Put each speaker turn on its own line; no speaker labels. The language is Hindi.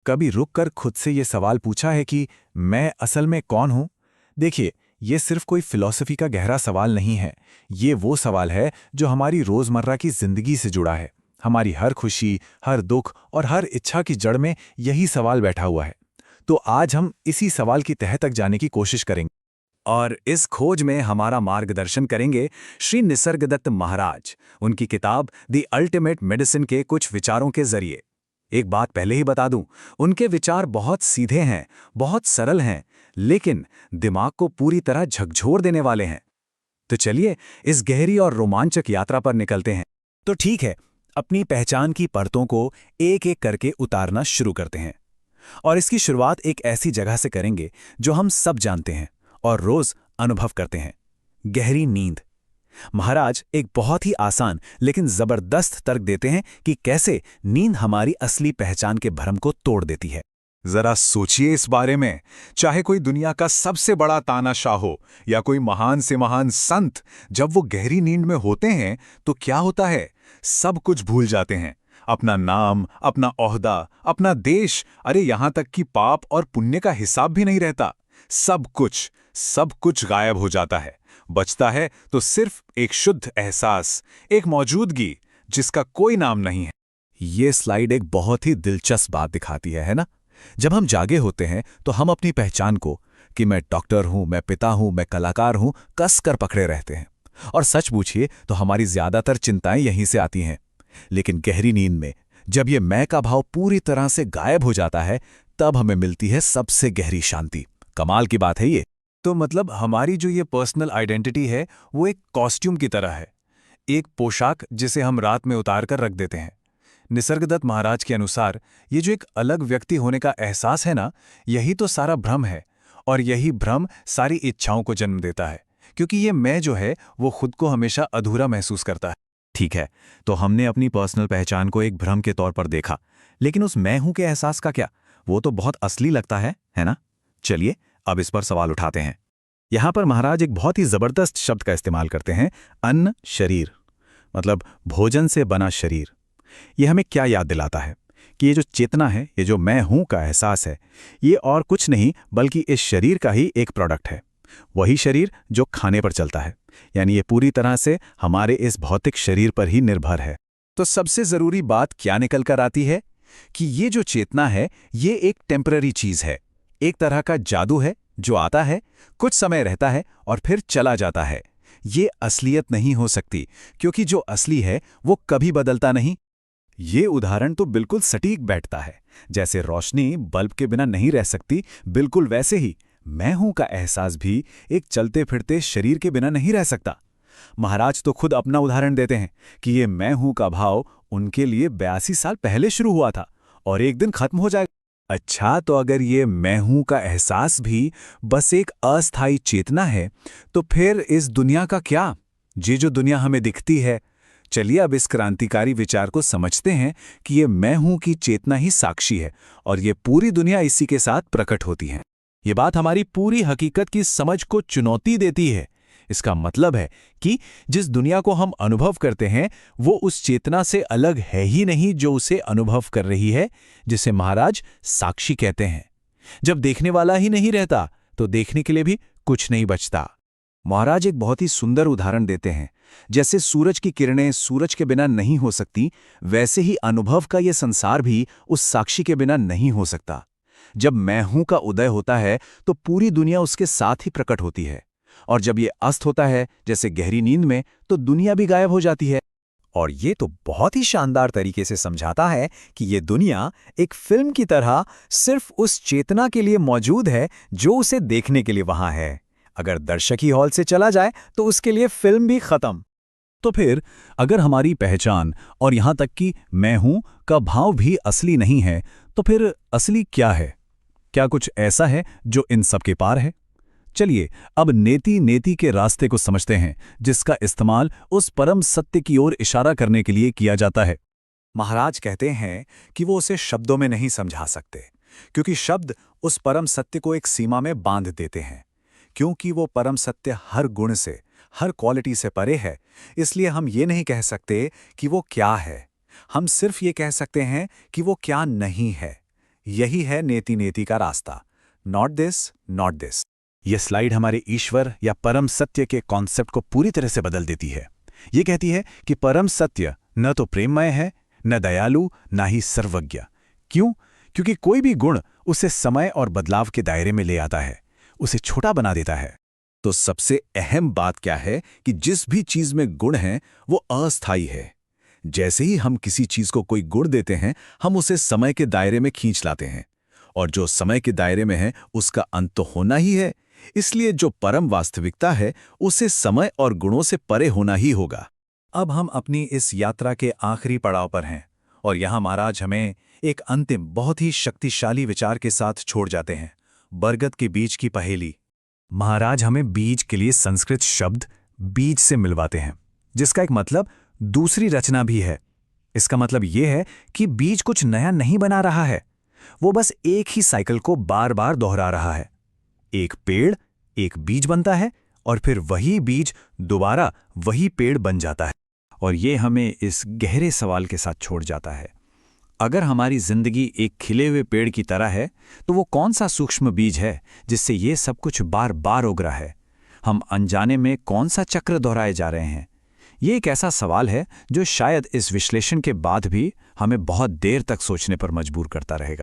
कभी रुककर खुद से ये सवाल पूछा है कि मैं असल में कौन हूं? देखिए, ये सिर्फ कोई फिलॉसफी का गहरा सवाल नहीं है। ये वो सवाल है जो हमारी रोजमर्रा की जिंदगी से जुड़ा है। हमारी हर खुशी, हर दुख और हर इच्छा की जड़ में यही सवाल बैठा हुआ है। तो आज हम इसी सवाल की तह तक जाने की कोशिश करेंगे। और इस खोज में हमारा मार्गदर्शन करेंगे श्री निसर्गदत्त महाराज, उनकी किताब द अल्टीमेट मेडिसिन के कुछ विचारों के जरिए। एक बात पहले ही बता दूं, उनके विचार बहुत सीधे हैं, बहुत सरल हैं, लेकिन दिमाग को पूरी तरह झकझोर देने वाले हैं। तो चलिए इस गहरी और रोमांचक यात्रा पर निकलते हैं। तो ठीक है, अपनी पहचान की परतों को एक एक करके उतारना शुरू करते हैं। और इसकी शुरुआत एक ऐसी जगह से करेंगे जो हम सब जानते हैं और रोज अनुभव करते हैं: गहरी नींद। महाराज एक बहुत ही आसान लेकिन जबरदस्त तर्क देते हैं कि कैसे नींद हमारी असली पहचान के भ्रम को तोड़ देती है।
जरा सोचिए इस बारे में। चाहे कोई दुनिया का सबसे बड़ा तानाशाह हो या कोई महान से महान संत, जब वो गहरी नींद में होते हैं तो क्या होता है? सब कुछ भूल जाते हैं। अपना नाम, अपना ओहदा, अपना देश, अरे यहां तक कि पाप और पुण्य का हिसाब भी नहीं रहता। सब कुछ गायब हो जाता है। बचता है तो सिर्फ एक शुद्ध एहसास, एक मौजूदगी जिसका कोई नाम नहीं है।
ये स्लाइड एक बहुत ही दिलचस्प बात दिखाती है ना? जब हम जागे होते हैं तो हम अपनी पहचान को, कि मैं डॉक्टर हूं, मैं पिता हूं, मैं कलाकार हूं, कस कर पकड़े रहते हैं। और सच पूछिए तो हमारी ज्यादातर चिंताएं यहीं से आती हैं। लेकिन गहरी नींद में जब ये मैं का भाव पूरी तरह से गायब हो जाता है, तब हमें मिलती है सबसे गहरी शांति। कमाल की बात है ये। तो मतलब हमारी जो ये पर्सनल आइडेंटिटी है वो एक कॉस्ट्यूम की तरह है, एक पोशाक जिसे हम रात में उतार कर रख देते हैं। निसर्गदत्त महाराज के अनुसार ये जो एक अलग व्यक्ति होने का एहसास है ना, यही तो सारा भ्रम है। और यही भ्रम सारी इच्छाओं को जन्म देता है, क्योंकि ये मैं जो है वो खुद को हमेशा अधूरा महसूस करता है। ठीक है, तो हमने अपनी पर्सनल पहचान को एक भ्रम के तौर पर देखा, लेकिन उस मैं हूं के एहसास का क्या? वो तो बहुत असली लगता है ना? चलिए अब इस पर सवाल उठाते हैं। यहां पर महाराज एक बहुत ही जबरदस्त शब्द का इस्तेमाल करते हैं, अन्न शरीर, मतलब भोजन से बना शरीर। ये हमें क्या याद दिलाता है? कि ये जो चेतना है, ये जो मैं हूं का एहसास है, ये और कुछ नहीं बल्कि इस शरीर का ही एक प्रोडक्ट है। वही शरीर जो खाने पर चलता है, यानी ये पूरी तरह से हमारे इस भौतिक शरीर पर ही निर्भर है। तो सबसे जरूरी बात क्या निकल कर आती है? कि ये जो चेतना है ये एक टेम्पररी चीज है, एक तरह का जादू है जो आता है, कुछ समय रहता है और फिर चला जाता है। ये असलियत नहीं हो सकती, क्योंकि जो असली है वो कभी बदलता नहीं। ये उदाहरण तो बिल्कुल सटीक बैठता है। जैसे रोशनी बल्ब के बिना नहीं रह सकती, बिल्कुल वैसे ही मैं हूं का एहसास भी एक चलते फिरते शरीर के बिना नहीं रह सकता। महाराज तो खुद अपना उदाहरण देते हैं कि ये मैं हूं का भाव उनके लिए 82 साल पहले शुरू हुआ था और एक दिन खत्म हो जाएगा। अच्छा, तो अगर ये मैं हूं का एहसास भी बस एक अस्थायी चेतना है, तो फिर इस दुनिया का क्या? ये जो दुनिया हमें दिखती है, चलिए अब इस क्रांतिकारी विचार को समझते हैं कि ये मैं हूं की चेतना ही साक्षी है और ये पूरी दुनिया इसी के साथ प्रकट होती है। ये बात हमारी पूरी हकीकत की समझ को चुनौती देती है। इसका मतलब है कि जिस दुनिया को हम अनुभव करते हैं वो उस चेतना से अलग है ही नहीं जो उसे अनुभव कर रही है, जिसे महाराज साक्षी कहते हैं। जब देखने वाला ही नहीं रहता तो देखने के लिए भी कुछ नहीं बचता। महाराज एक बहुत ही सुंदर उदाहरण देते हैं। जैसे सूरज की किरणें सूरज के बिना नहीं हो सकती, वैसे ही अनुभव का ये संसार भी उस साक्षी के बिना नहीं हो सकता। जब मैं हूं का उदय होता है तो पूरी दुनिया उसके साथ ही प्रकट होती है, और जब ये अस्त होता है जैसे गहरी नींद में, तो दुनिया भी गायब हो जाती है। और ये तो बहुत ही शानदार तरीके से समझाता है कि ये दुनिया एक फिल्म की तरह सिर्फ उस चेतना के लिए मौजूद है जो उसे देखने के लिए वहां है। अगर दर्शक ही हॉल से चला जाए तो उसके लिए फिल्म भी खत्म। तो फिर अगर हमारी पहचान और यहां तक कि मैं हूं का भाव भी असली नहीं है, तो फिर असली क्या है? क्या कुछ ऐसा है जो इन सब के पार है? चलिए अब नेति नेति के रास्ते को समझते हैं, जिसका इस्तेमाल उस परम सत्य की ओर इशारा करने के लिए किया जाता है। महाराज कहते हैं कि वो उसे शब्दों में नहीं समझा सकते, क्योंकि शब्द उस परम सत्य को एक सीमा में बांध देते हैं। क्योंकि वो परम सत्य हर गुण से, हर क्वालिटी से परे है, इसलिए हम ये नहीं कह सकते कि वो क्या है। हम सिर्फ ये कह सकते हैं कि वो क्या नहीं है। यही है नेति नेति का रास्ता। Not this, not this. यह स्लाइड हमारे ईश्वर या परम सत्य के कॉन्सेप्ट को पूरी तरह से बदल देती है। ये कहती है कि परम सत्य न तो प्रेममय है, न दयालु, न ही सर्वज्ञ। क्यों? क्योंकि कोई भी गुण उसे समय और बदलाव के दायरे में ले आता है, उसे छोटा बना देता है। तो सबसे अहम बात क्या है कि जिस भी चीज में गुण है वो अस्थायी है। जैसे ही हम किसी चीज को कोई गुण देते हैं, हम उसे समय के दायरे में खींच लाते हैं, और जो समय के दायरे में है उसका अंत तो होना ही है। इसलिए जो परम वास्तविकता है उसे समय और गुणों से परे होना ही होगा। अब हम अपनी इस यात्रा के आखिरी पड़ाव पर हैं, और यहाँ महाराज हमें एक अंतिम बहुत ही शक्तिशाली विचार के साथ छोड़ जाते हैं, बरगद के बीज की पहेली। महाराज हमें बीज के लिए संस्कृत शब्द बीज से मिलवाते हैं, जिसका एक मतलब दूसरी रचना भी है। इसका मतलब यह है कि बीज कुछ नया नहीं बना रहा है, वो बस एक ही साइकिल को बार बार दोहरा रहा है। एक पेड़, एक बीज बनता है, और फिर वही बीज दोबारा वही पेड़ बन जाता है। और ये हमें इस गहरे सवाल के साथ छोड़ जाता है, अगर हमारी जिंदगी एक खिले हुए पेड़ की तरह है, तो वो कौन सा सूक्ष्म बीज है जिससे ये सब कुछ बार बार उग रहा है? हम अनजाने में कौन सा चक्र दोहराए जा रहे हैं? ये एक ऐसा सवाल है जो शायद इस विश्लेषण के बाद भी हमें बहुत देर तक सोचने पर मजबूर करता रहेगा।